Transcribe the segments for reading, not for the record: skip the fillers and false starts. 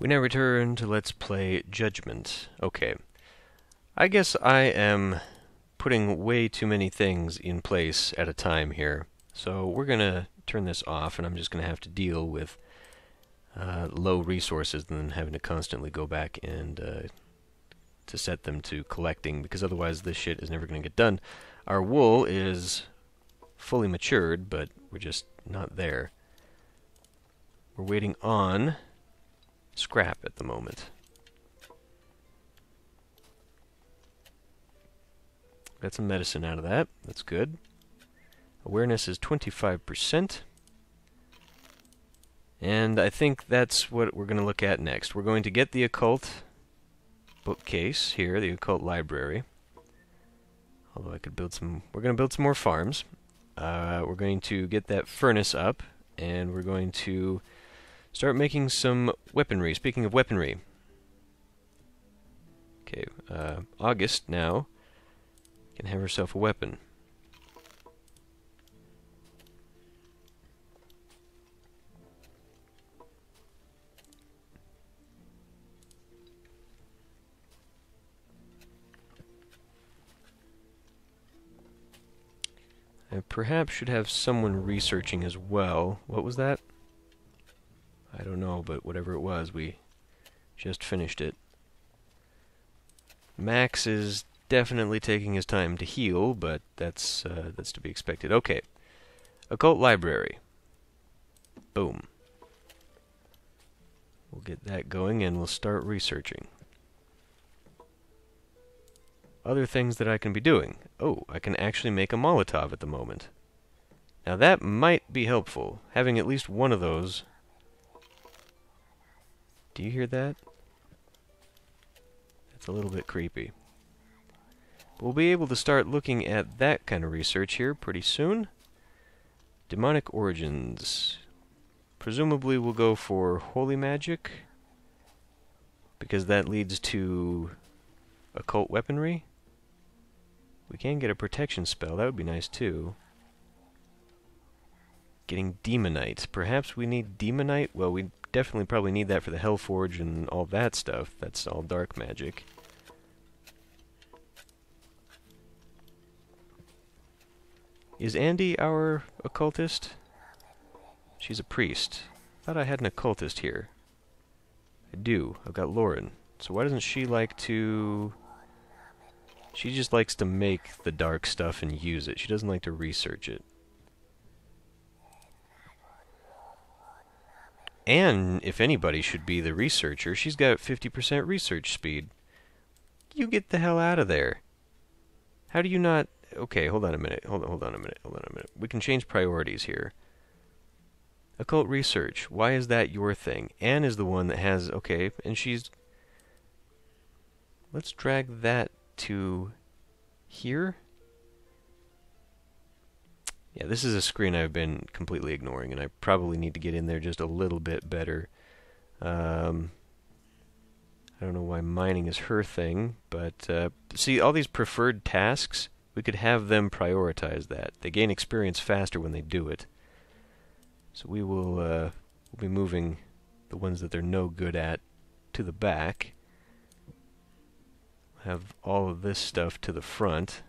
We now return to Let's Play Judgment. Okay. I guess I am putting way too many things in place at a time here. So we're going to turn this off, and I'm just going to have to deal with low resources and then having to constantly go back and to set them to collecting, because otherwise this shit is never going to get done. Our wool is fully matured, but we're just not there. We're waiting on scrap at the moment. Got some medicine out of that. That's good. Awareness is 25%. And I think that's what we're going to look at next. We're going to get the occult bookcase here, the occult library. Although I could build some... We're going to build some more farms. We're going to get that furnace up, and we're going to start making some weaponry. Speaking of weaponry. Okay, August now can have herself a weapon. I perhaps should have someone researching as well. What was that? I don't know, but whatever it was, we just finished it. Max is definitely taking his time to heal, but that's to be expected. Okay. Occult library. Boom. We'll get that going and we'll start researching. Other things that I can be doing. Oh, I can actually make a Molotov at the moment. Now that might be helpful, having at least one of those. Do you hear that? That's a little bit creepy. We'll be able to start looking at that kind of research here pretty soon. Demonic origins. Presumably we'll go for holy magic, because that leads to occult weaponry. We can get a protection spell, that would be nice too. Getting demonite. Perhaps we need demonite? Well, we definitely probably need that for the Hellforge and all that stuff. That's all dark magic. Is Andy our occultist? She's a priest. Thought I had an occultist here. I do. I've got Lauren. So why doesn't she like to... She just likes to make the dark stuff and use it. She doesn't like to research it. And if anybody should be the researcher, she's got 50% research speed. You get the hell out of there. How do you not... Okay, hold on a minute. Hold on a minute. We can change priorities here. Occult research. Why is that your thing? Anne is the one that has... Okay, and she's... Let's drag that to here. Yeah, this is a screen I've been completely ignoring, and I probably need to get in there just a little bit better. I don't know why mining is her thing, but see, all these preferred tasks, we could have them prioritize that. They gain experience faster when they do it. So we will we'll be moving the ones that they're no good at to the back. Have all of this stuff to the front,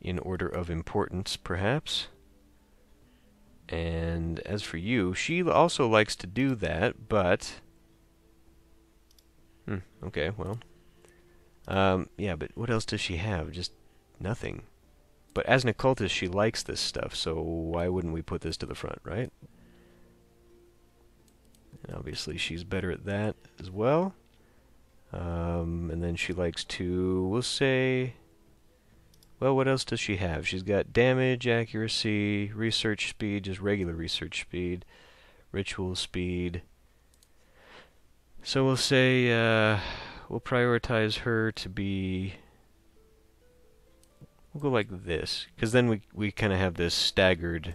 in order of importance, perhaps. And as for you, she also likes to do that, but... okay, well... yeah, but what else does she have? Just nothing. But as an occultist, she likes this stuff, so why wouldn't we put this to the front, right? And obviously she's better at that as well. And then she likes to, we'll say... Well, what else does she have? She's got damage, accuracy, research speed, just regular research speed, ritual speed. So we'll say, we'll prioritize her to be... We'll go like this, because then we kind of have this staggered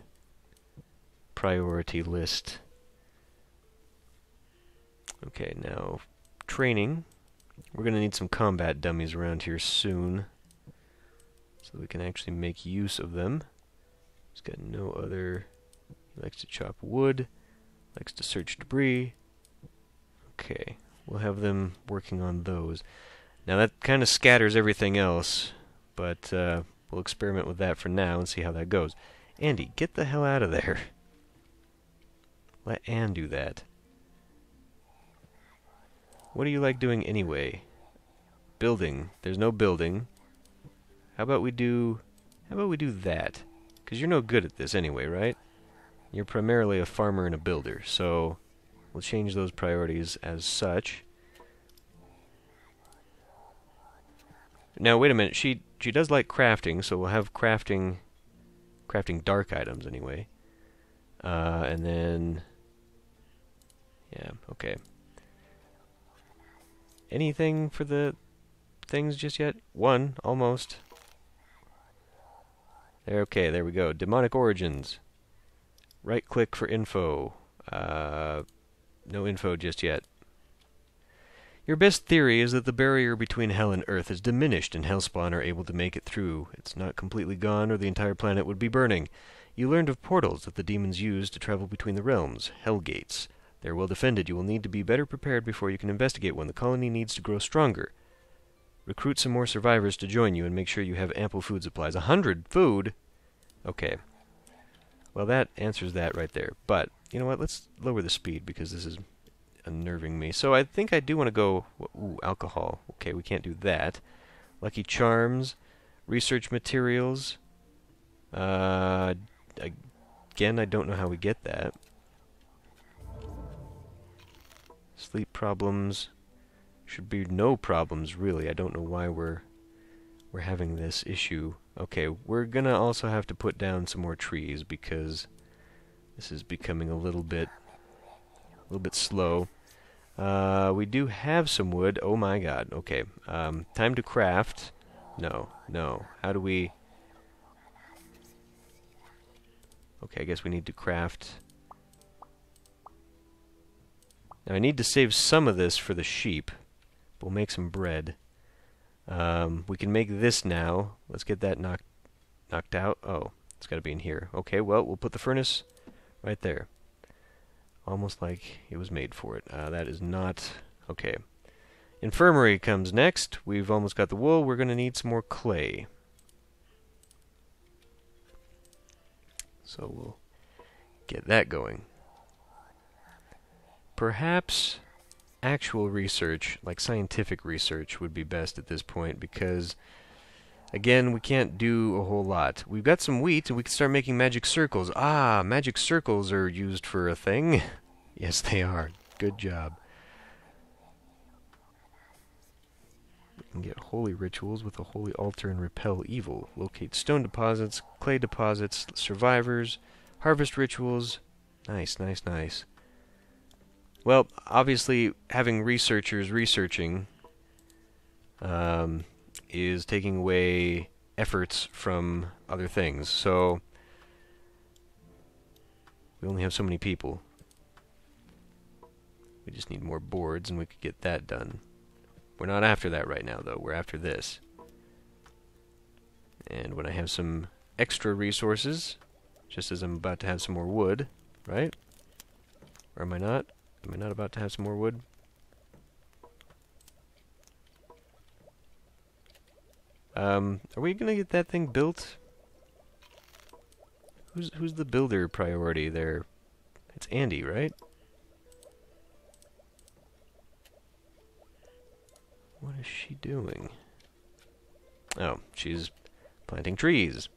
priority list. Okay, now, training. We're going to need some combat dummies around here soon, so we can actually make use of them. He's got no other... He likes to chop wood, likes to search debris. Okay, we'll have them working on those. Now that kind of scatters everything else, but we'll experiment with that for now and see how that goes. Andy, get the hell out of there. Let Anne do that. What do you like doing anyway? Building. There's no building. How about we do that? Because you're no good at this anyway, right? You're primarily a farmer and a builder, so we'll change those priorities as such. Now, wait a minute. She does like crafting, so we'll have crafting dark items anyway. And then, yeah, okay. Anything for the things just yet? One, almost. Okay, there we go. Demonic origins. Right-click for info. No info just yet. Your best theory is that the barrier between Hell and Earth is diminished and Hellspawn are able to make it through. It's not completely gone or the entire planet would be burning. You learned of portals that the demons use to travel between the realms, Hell Gates. They're well defended. You will need to be better prepared before you can investigate one. The colony needs to grow stronger. Recruit some more survivors to join you and make sure you have ample food supplies. 100 food? Okay. Well, that answers that right there. But, you know what? Let's lower the speed because this is unnerving me. So I think I do want to go... Ooh, alcohol. Okay, we can't do that. Lucky Charms. Research materials. Again, I don't know how we get that. Sleep problems. Should be no problems, really. I don't know why we're having this issue. Okay, we're gonna also have to put down some more trees because this is becoming a little bit slow. We do have some wood. Oh my god. Okay. Time to craft. No. How do we... Okay, I guess we need to craft... Now I need to save some of this for the sheep. We'll make some bread. We can make this now. Let's get that knocked out. Oh, it's got to be in here. Okay, well, we'll put the furnace right there. Almost like it was made for it. That is not... Okay. Infirmary comes next. We've almost got the wool. We're going to need some more clay. So we'll get that going. Perhaps actual research, like scientific research, would be best at this point because, again, we can't do a whole lot. We've got some wheat, and we can start making magic circles. Ah, magic circles are used for a thing. Yes, they are. Good job. We can get holy rituals with a holy altar and repel evil. Locate stone deposits, clay deposits, survivors, harvest rituals. Nice. Well, obviously, having researchers researching is taking away efforts from other things. So, we only have so many people. We just need more boards, and we could get that done. We're not after that right now, though. We're after this. And when I have some extra resources, just as I'm about to have some more wood, right? Or am I not? Am I not about to have some more wood? Are we gonna get that thing built? Who's the builder priority there? It's Andy, right? What is she doing? Oh, she's planting trees.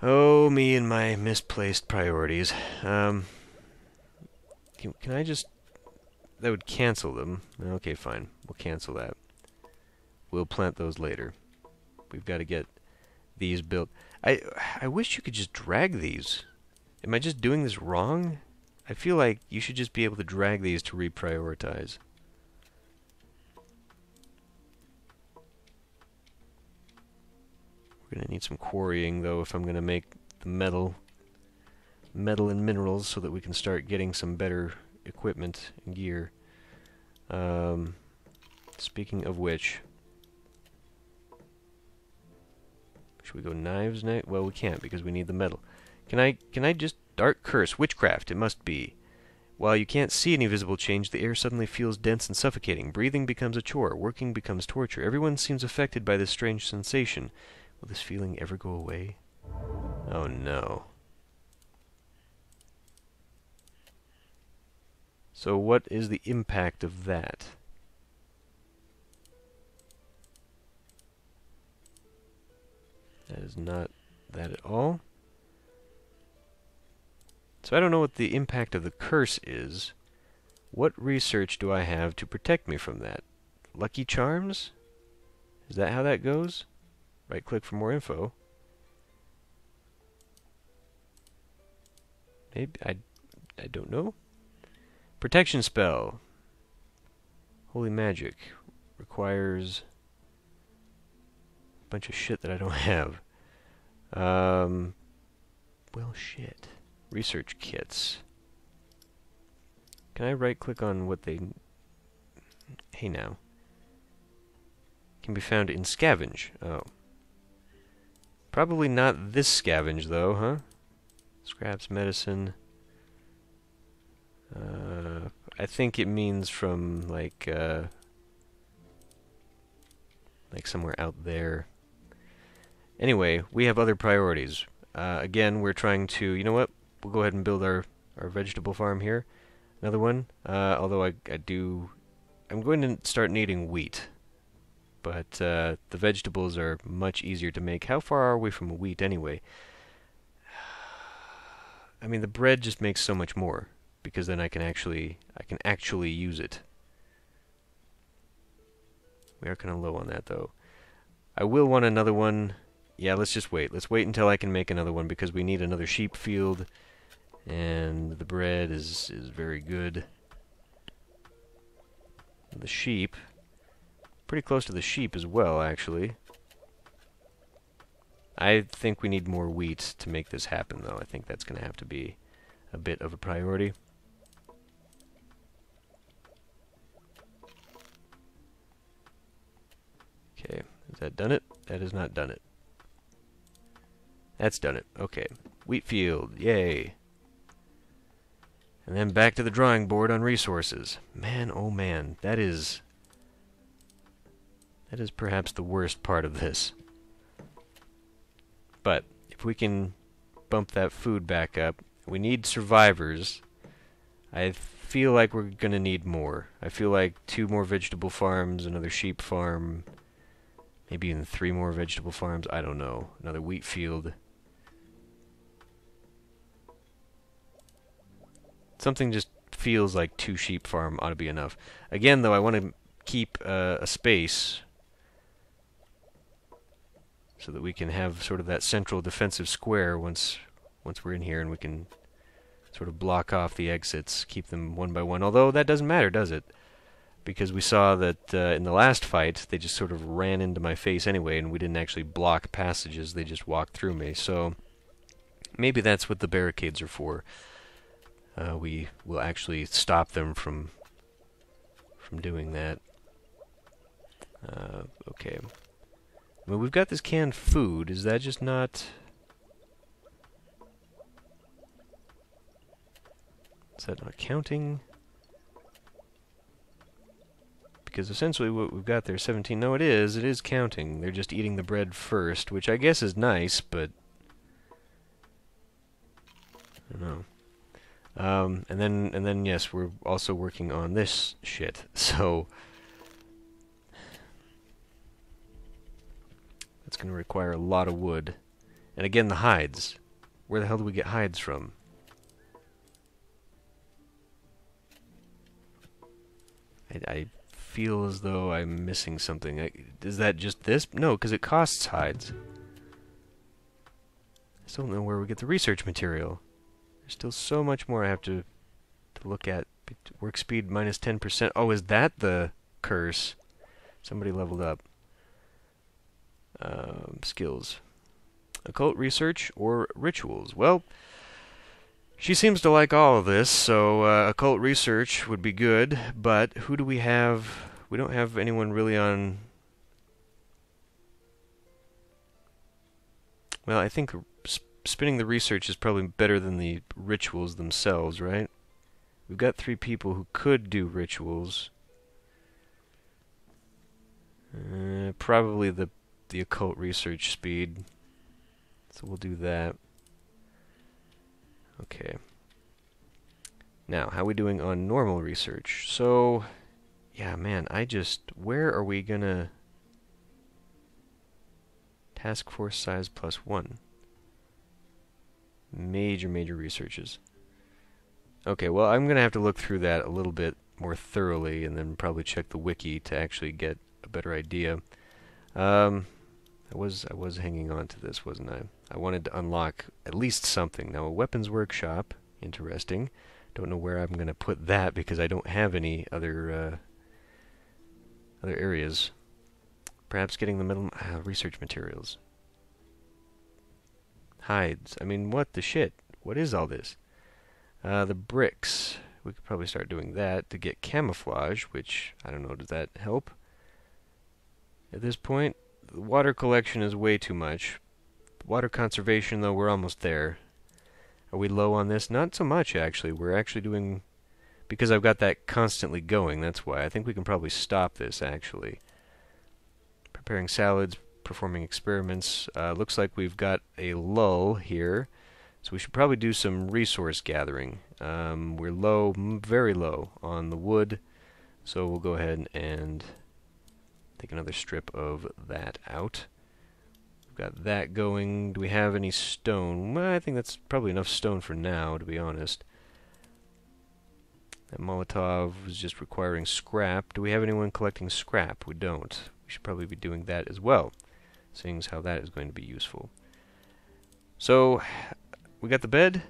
Oh, me and my misplaced priorities. Can I just... That would cancel them. Okay, fine. We'll cancel that. We'll plant those later. We've got to get these built. I wish you could just drag these. Am I just doing this wrong? I feel like you should just be able to drag these to reprioritize. We're going to need some quarrying, though, if I'm going to make the metal and minerals so that we can start getting some better equipment and gear. Speaking of which, should we go knives next? Well, we can't because we need the metal. Can I just dark curse witchcraft? It must be. While you can't see any visible change, the air suddenly feels dense and suffocating. Breathing becomes a chore. Working becomes torture. Everyone seems affected by this strange sensation. Will this feeling ever go away? Oh no. So what is the impact of that? That is not that at all. So I don't know what the impact of the curse is. What research do I have to protect me from that? Lucky Charms? Is that how that goes? Right-click for more info. Maybe I don't know. Protection spell. Holy magic. Requires a bunch of shit that I don't have. Well, shit. Research kits. Can I right-click on what they... Hey now. Can be found in scavenge. Oh. Probably not this scavenge, though, huh? Scraps, medicine... I think it means from like somewhere out there. Anyway, we have other priorities. Again, we're trying to, you know what? We'll go ahead and build our vegetable farm here. Another one. Although I'm going to start needing wheat. But the vegetables are much easier to make. How far are we from wheat anyway? I mean, the bread just makes so much more. Because then I can actually use it. We are kind of low on that though. I will want another one. Yeah, let's just wait. Let's wait until I can make another one because we need another sheep field, and the bread is very good. The sheep, pretty close to the sheep as well, actually. I think we need more wheat to make this happen, though. I think that's going to have to be a bit of a priority. Okay, has that done it? That has not done it. That's done it. Okay. Wheat field. Yay. And then back to the drawing board on resources. Man, oh man. That is perhaps the worst part of this. But if we can bump that food back up, we need survivors. I feel like we're going to need more. I feel like 2 more vegetable farms, another sheep farm, maybe even 3 more vegetable farms. I don't know. Another wheat field. Something just feels like 2 sheep farm ought to be enough. Again, though, I want to keep a space so that we can have sort of that central defensive square once we're in here, and we can sort of block off the exits, keep them one by one. Although that doesn't matter, does it? Because we saw that in the last fight, they just sort of ran into my face anyway, and we didn't actually block passages, they just walked through me. So maybe that's what the barricades are for. We will actually stop them from doing that. Okay. Well, we've got this canned food. Is that just not... Is that not counting? Because essentially what we've got there, 17... No, it is counting. They're just eating the bread first, which I guess is nice, but... I don't know. And then yes, we're also working on this shit. So that's going to require a lot of wood. And again, the hides. Where the hell do we get hides from? I feel as though I'm missing something. Is that just this? No, because it costs hides. I still don't know where we get the research material. There's still so much more I have to look at. Work speed minus 10%. Oh, is that the curse? Somebody leveled up. Skills. Occult research or rituals? Well, she seems to like all of this, so occult research would be good, but who do we have? We don't have anyone really on... Well, I think spinning the research is probably better than the rituals themselves, right? We've got 3 people who could do rituals. Probably the occult research speed. So we'll do that. Okay. Now, how are we doing on normal research? So, yeah, man, where are we gonna... Task force size +1. Major researches. Okay, well, I'm gonna have to look through that a little bit more thoroughly and then probably check the wiki to actually get a better idea. I was hanging on to this, wasn't I? I wanted to unlock at least something. Now, a weapons workshop, interesting. Don't know where I'm going to put that because I don't have any other areas. Perhaps getting the middle research materials. Hides. I mean, what the shit? What is all this? The bricks. We could probably start doing that to get camouflage, which, I don't know, does that help? At this point, the water collection is way too much. Water conservation, though, we're almost there. Are we low on this? Not so much, actually. We're actually doing... Because I've got that constantly going, that's why. I think we can probably stop this, actually. Preparing salads, performing experiments. Looks like we've got a lull here. So we should probably do some resource gathering. We're low, very low, on the wood. So we'll go ahead and take another strip of that out. Got that going. Do we have any stone? Well, I think that's probably enough stone for now, to be honest. That Molotov was just requiring scrap. Do we have anyone collecting scrap? We don't. We should probably be doing that as well, seeing as how that is going to be useful. So, we got the bed.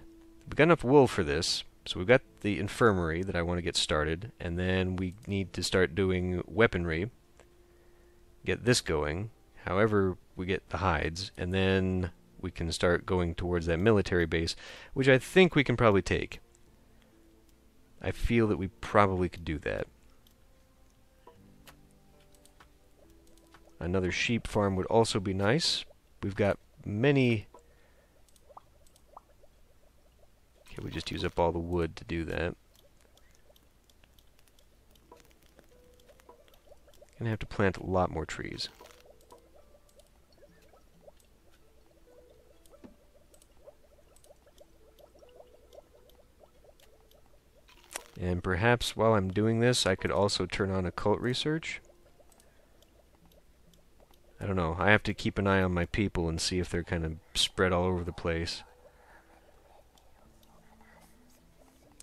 We got enough wool for this. So we've got the infirmary that I want to get started, and then we need to start doing weaponry. Get this going. However, we get the hides, and then we can start going towards that military base, which I think we can probably take. I feel that we probably could do that. Another sheep farm would also be nice. We've got many... Okay, we just use up all the wood to do that. Gonna have to plant a lot more trees. And perhaps while I'm doing this, I could also turn on occult research. I don't know. I have to keep an eye on my people and see if they're kind of spread all over the place.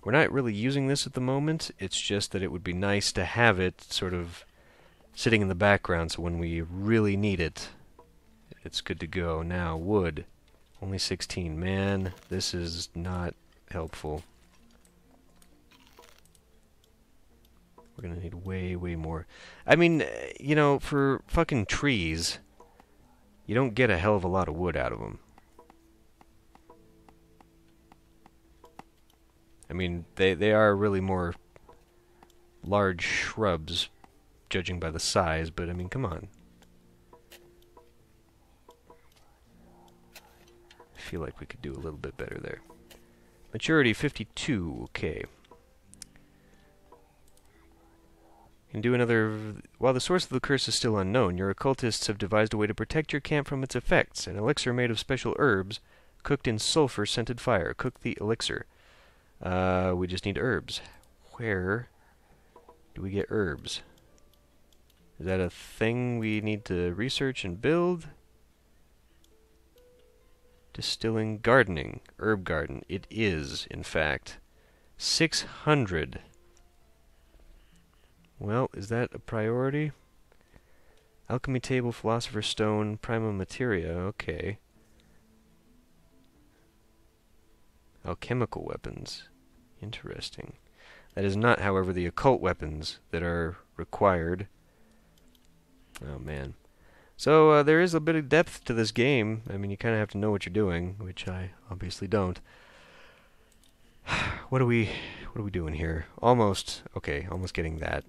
We're not really using this at the moment. It's just that it would be nice to have it sort of sitting in the background so when we really need it, it's good to go. Now, wood. Only 16. Man, this is not helpful. We're gonna need way more. I mean, you know, for fucking trees, you don't get a hell of a lot of wood out of them. I mean, they are really more large shrubs, judging by the size, but I mean, come on. I feel like we could do a little bit better there. Maturity 52, okay. Can do another... While the source of the curse is still unknown, your occultists have devised a way to protect your camp from its effects. An elixir made of special herbs, cooked in sulfur-scented fire. Cook the elixir. We just need herbs. Where do we get herbs? Is that a thing we need to research and build? Distilling, gardening, herb garden. It is, in fact. 600. Well, is that a priority? Alchemy table, philosopher's stone, prima materia, okay. Alchemical weapons. Interesting. That is not, however, the occult weapons that are required. Oh, man. So, there is a bit of depth to this game. I mean, you kind of have to know what you're doing, which I obviously don't. What are we doing here? Almost. Okay, almost getting that.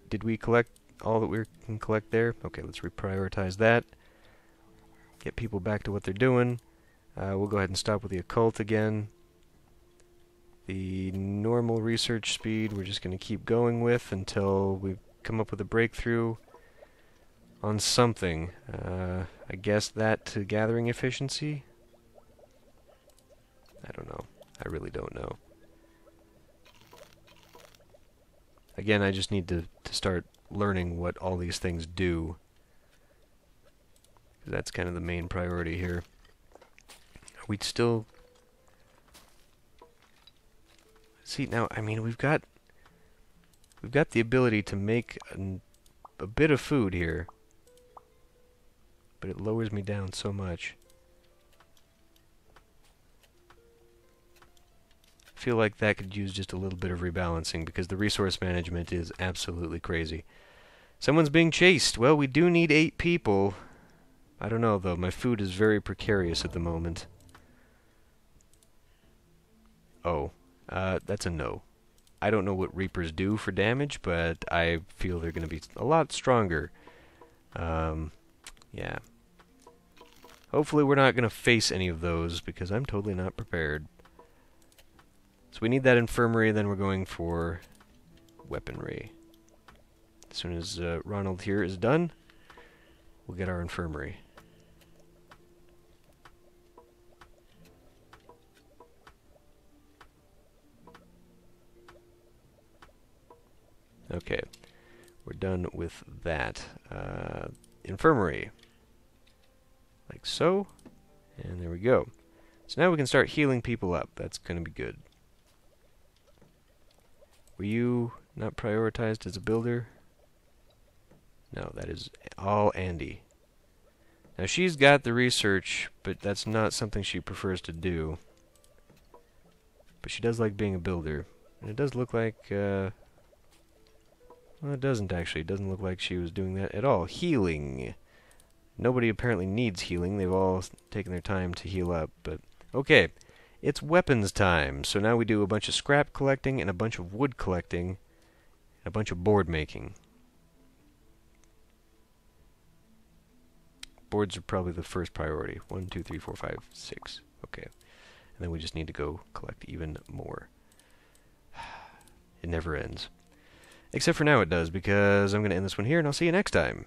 Did we collect all that we can collect there? Okay, let's reprioritize that. Get people back to what they're doing. We'll go ahead and stop with the occult again. The normal research speed we're just going to keep going with until we come up with a breakthrough on something. I guess that to gathering efficiency? I don't know. I really don't know. Again, I just need to start learning what all these things do. That's kind of the main priority here. Are we still... See, now, I mean, we've got the ability to make a bit of food here, but it lowers me down so much. I feel like that could use just a little bit of rebalancing because the resource management is absolutely crazy. Someone's being chased. Well, we do need 8 people. I don't know, though. My food is very precarious at the moment. Oh, that's a no. I don't know what Reapers do for damage, but I feel they're going to be a lot stronger. Yeah. Hopefully we're not going to face any of those, because I'm totally not prepared. So we need that infirmary, then we're going for weaponry. As soon as Ronald here is done, we'll get our infirmary. Okay, we're done with that. Infirmary. Like so. And there we go. So now we can start healing people up. That's going to be good. Were you not prioritized as a builder? No, that is all Andy. Now she's got the research, but that's not something she prefers to do. But she does like being a builder. And it does look like, well, it doesn't actually. It doesn't look like she was doing that at all. Healing. Nobody apparently needs healing. They've all taken their time to heal up, but... Okay, it's weapons time. So now we do a bunch of scrap collecting and a bunch of wood collecting and a bunch of board making. Boards are probably the first priority. 1, 2, 3, 4, 5, 6. Okay. And then we just need to go collect even more. It never ends. Except for now it does, because I'm going to end this one here, and I'll see you next time.